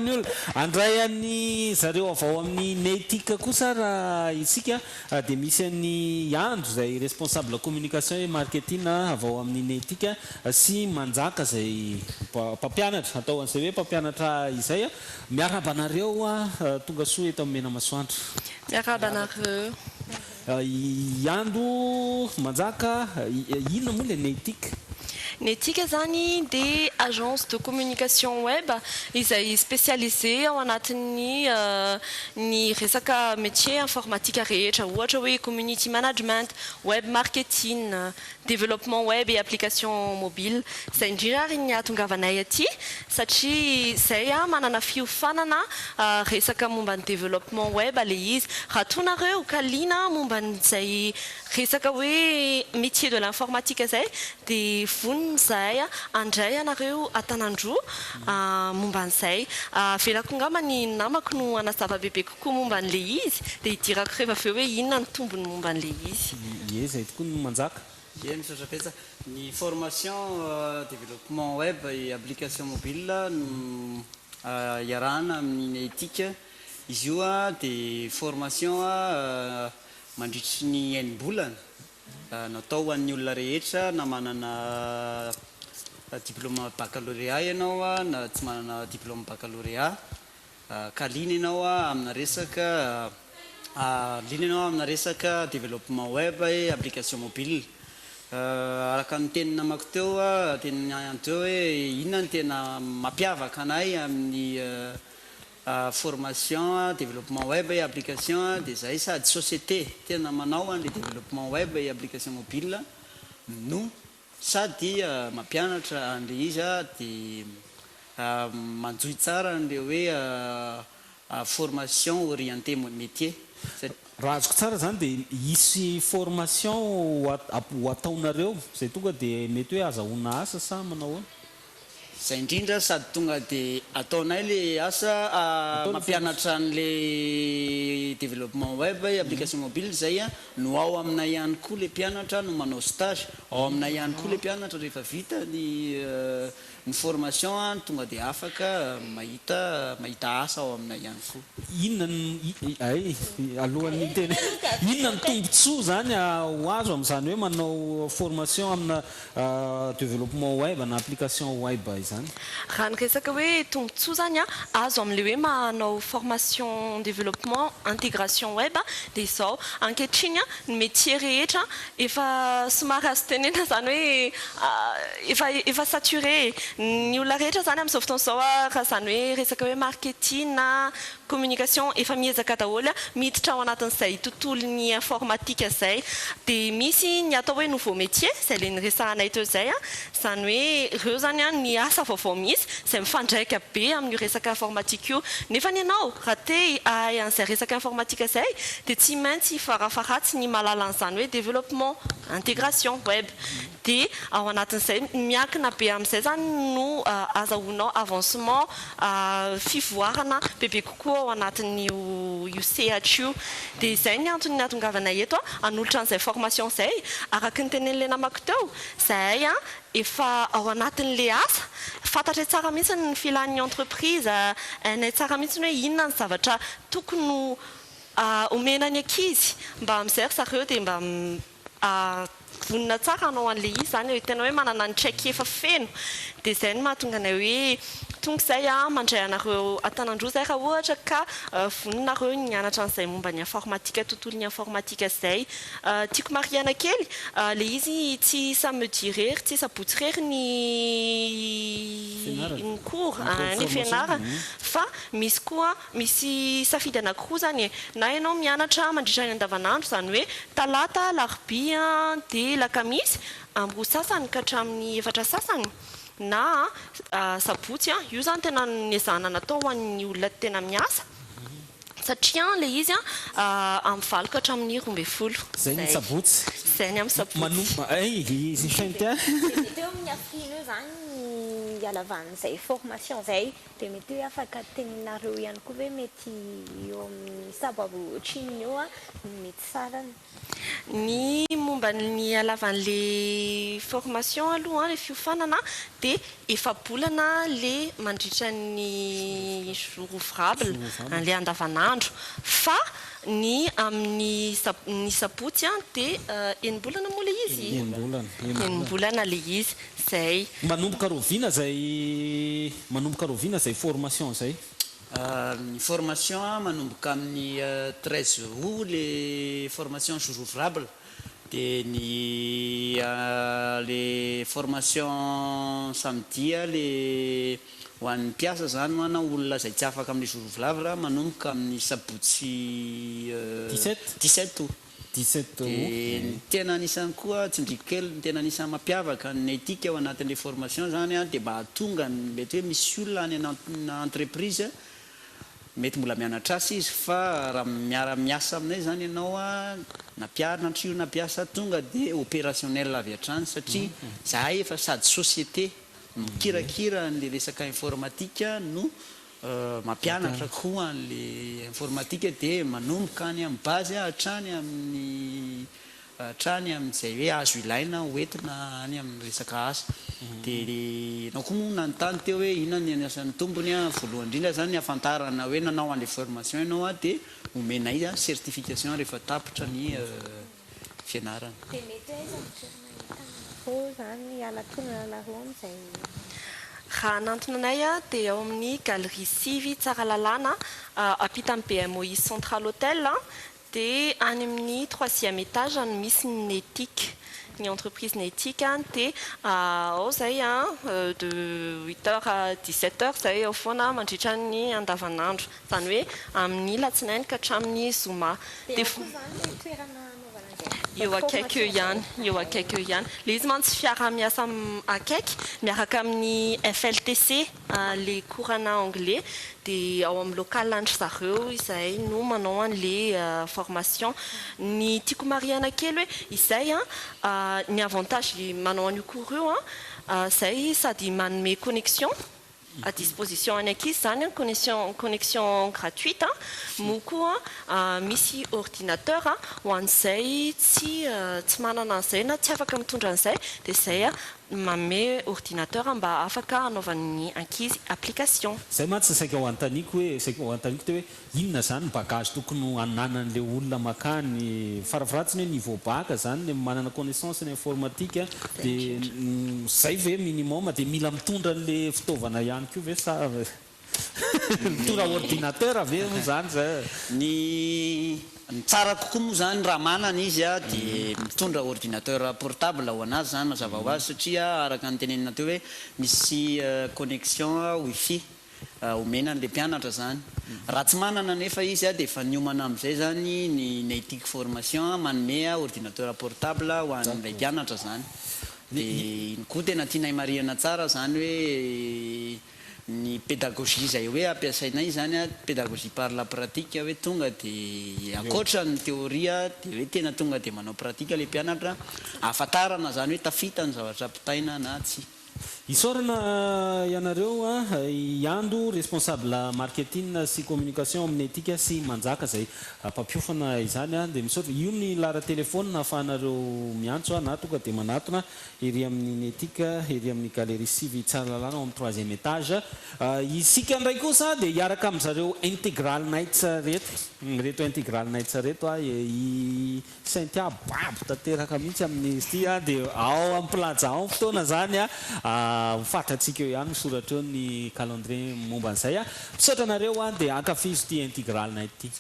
ny olona andray any zareo avao amin'ny netika kosa raha isika dia misy any andro zay responsable communication et marketing avao amin'ny netika sy manjaka zay mpampianatra atao an'izay hoe mpampianatra izay miaraba anareo tonga soa eto amin'ny Mena Masoandro. Miaraba anareo. Iandro manjaka inona moa le netika? Netika zany dia agence de communication web izay spécialisé ao anatin'ny ny resaka métier informatique rehetra, ohatra hoe community management, web marketing, développement web et application mobile. Izay indrindra ary ny ahatongavanay aty satria izay manana fiofanana resaka momba ny développement web le izy. Raha toanareo ka liana momba n'izay resaka hoe métier de l'informatique zay dia vonona zay andray anareo Atanandroa momba an'izay. Velako ngamba ny namako no anazava bebe kokoa momba an'le izy dia hidirako rehefa avy eo hoe inona ny tombony momba an'le izy. Ie zay tokoa no manjaka. Ie misaotra betsa ny formation développement web et application mobile no iarahana amin'ny etika. Izy io dia formation mandritry ny enim-bolana natao ho an'ny olona rehetra na manana diplôme baccalauréat ianao na tsy manana diplôme baccalauréat ka liana ianao amina resaka développement web et application mobile. Araka ny teny namako teo teny teo hoe inona ny tena mampiavaka anay amin'ny formation développement web et application dia zay sady société tena manao an'le développement web et application mobile no sady mampianatra an'le izy dia manjoy tsara an'le hoe formation orienté métier. Raha azoko tsara zany dia hisy formation ho ataonareo zay tonga dia mety hoe azahoana asa sa manao ahoana? Zay indrindra sady tonga dia ataonay le asa mampianatra an'le développement web et application mobile zay no ao aminay ihany koa le mpianatra no manao stage, ao aminay ihany koa le mpianatra rehefa vita ny formation tonga dia afaka mahita asa ao aminay ihany koa. Inona alohan'ny teny inona ny tombontsoa zany ho azo amin'izany hoe manao formation amina développement web na application web izany? Raha ny resaka hoe tombontsoa zany azo amin'le hoe manao formation développement intégration web dia izao ankehitriny ny métier rehetra efa somary azo tenena zany hoe efa saturé ny olona rehetra zany amin'izao fotoana izao raha zany hoe resaka hoe marketing na communication efa miezaka daholo miditra ao anatin'izay tontolon'ny informatique zay. Dia misy ny atao hoe nouveau métier zay le niresahanay teo zay zany hoe ireo zany ny asa vaovao misy izay mifandraika be amin'ny resaka informatique io. Nefa ny ianao raha te ahay an'izay resaka informatique zay dia tsy maintsy farafaratsy ny mahalala an'izany hoe développement intégration web. Dia ao anatin'izay miankina be amin'izay zany no azahoanao avancement fivoarana bebe kokoa ao anatin'io sehatra io. Dia izay ny antony ny ahatongavanay eto hanolotra an'izay formation zay araka ny tenen'le namako teo zahay efa ao anatin'le asa fantatra tsara mihitsy ny filan'ny entreprise hainay tsara mihitsy hoe inona ny zavatra tokony omena ny ankizy mba amin'izay ry zareo dia mba vonina tsara anao an'le izy zany hoe tena hoe manana ny traiky efa feno. Dia izay no mahatonga anay hoe tonga izay mandray anareo Atanandroa zay raha ohatra ka voninareo ny mianatra an'izay momba ny informatique tontolon'ny informatique zay. Tiako mariana kely le izy tsy ça me direry tsy sabotsy rery ny cours ny fianarana fa misy koa misy safidy anankiroa zany na ianao mianatra mandritra ny andavanandro zany hoe talata larobia dia lakamisy amby sasany ka hatramin'ny efatra sasany na sabotsy io zany tena niezahana natao ho an'ny olona tena miasa satria le izy amin'ny valo ka hatramin'ny 12. Zay ny sabotsy. Zay ny amin'ny sabotsy. Izy sainty teo amin'ny afriny io zany alavan'izay formation zay dia mety hoe afaka teninareo ihany koa hoe mety eo amin'ny sababotriny eo a mety sarany. Ny momba ny alavan'le formation aloha le fiofanana dia efa-bolana le mandritra ny jour ouvrable le andavanandro fa ny amin'ny ny sabotsy dia enim-bolana moa le izy enim-bolana le izy zay manomboka roviana zay formation zay. Ny formation manomboka amin'ny 13 août le formation jour ouvrable dia le formation samedi le ho an'ny mpiasa zany mana olona zay tsy afaka amin'ny jour ouvrable manomboka amin'ny sabotsy 17 août. 17 dia tena anisany koa tsindriky kely ny tena anisany mampiavaka ny etika ao anatin'le formation zany dia mba hahatonga mety hoe misy olona any entreprise mety mbola mianatra asa izy fa raha miara-miasa aminay zany ianao na mpianatra io na mpiasa tonga dia opérationnel avy hatrany satria zahay efa sady société mikirakira an'le resaka informatika no mampianatra koa an'le informatika dia manomboka any amin'ny base hatrany amin'izay hoe azo ilaina hoentina any amin'ny resaka asa. Dia nao koa moa nanontany teo hoe inona ny asan'ny tombony voalohany indrindra zany afantarana hoe nanao an'le formation ianao dia omenay certification rehefa tapitra ny fianarana. Dia mety hoe zany alatonana nareo amin'izay. Raha nantona anay dia ao amin'ny galerie Sivy Tsaralalàna apita amin'ny BMOI Central Hotel dia any amin'ny 3e étage no misy ny éthique ny entreprise Nétique dia ao zay de 8h à 17h zay ao foana mandritra ny andavanandro zany hoe amin'ny latsinainy ka hatramin'ny zoma. Eo akaiky eo ihany le izy mantsy fiara-miasa akaiky miaraka amin'ny FLTC le korana anglais dia ao amin'ny local lunch zareo izay no manao an'le formation. Ny tiako mariana kely hoe izay ny avantage manao an'io cours io zay sady manome connexion à disposition any ankizy zany connexion gratuite mo koa misy ordinateur ho an'izay tsy manana an'izay na tsy afaka mitondra an'izay dia zay manome ordinateur mba afaka anaovan'ny ankizy application. Zay mantsy saika ho antaniko hoe inona zany bagage tokony ananan'le olona makany farafaratsiny hoe niveau bac zany manana connaissance ny informatique dia zay ve minimum dia mila mitondra an'le fitaovana ihany koa ve sa mitondra ordinateur ve zany zay. Ny tsara kokoa moa zany raha manana izy dia mitondra ordinateur portable ho anazy zany mazava ho azy satria araka ny tenenina teo hoe misy connexion wifi omena an'le mpianatra zany. Raha tsy manana nefa izy dia efa niomana amin'izay zany ny Nétique formation manome ordinateur portable ho an'ilay mpianatra zany. Dia iny koa tena tianay mariana tsara zany hoe ny pédagogie zay hoe ampiasainay zany pédagogie par la pratique hoe tonga dia akoatra ny théorie dia hoe tena tonga dia manao pratika le mpianatra ahafantarana zany hoe tafita ny zavatra ampitaina na tsy. Isaorana ianareo Iando responsable marketing sy communication amin'ny Nétique sy Manjaka zay mpampiofana izany dia misaotra io ny lara telefôna ahafahanareo miantso na tonga dia manatona ery amin'ny Nétique ery amin'ny galerie Sivy Tsaralalàna ao amin'ny 3e étage. Isika indray kosa dia hiaraka amin'zareo Integral Nights reto Integral Nights reto i Saint-Babo tanteraka mihitsy amin'ny sia dia ao amin'ny plaza ao fotoana zany fatatsika eo ihany misoratra eo ny calendrier momba an'izay. Misaotra anareo dia ankafizo ty Integral Night ty.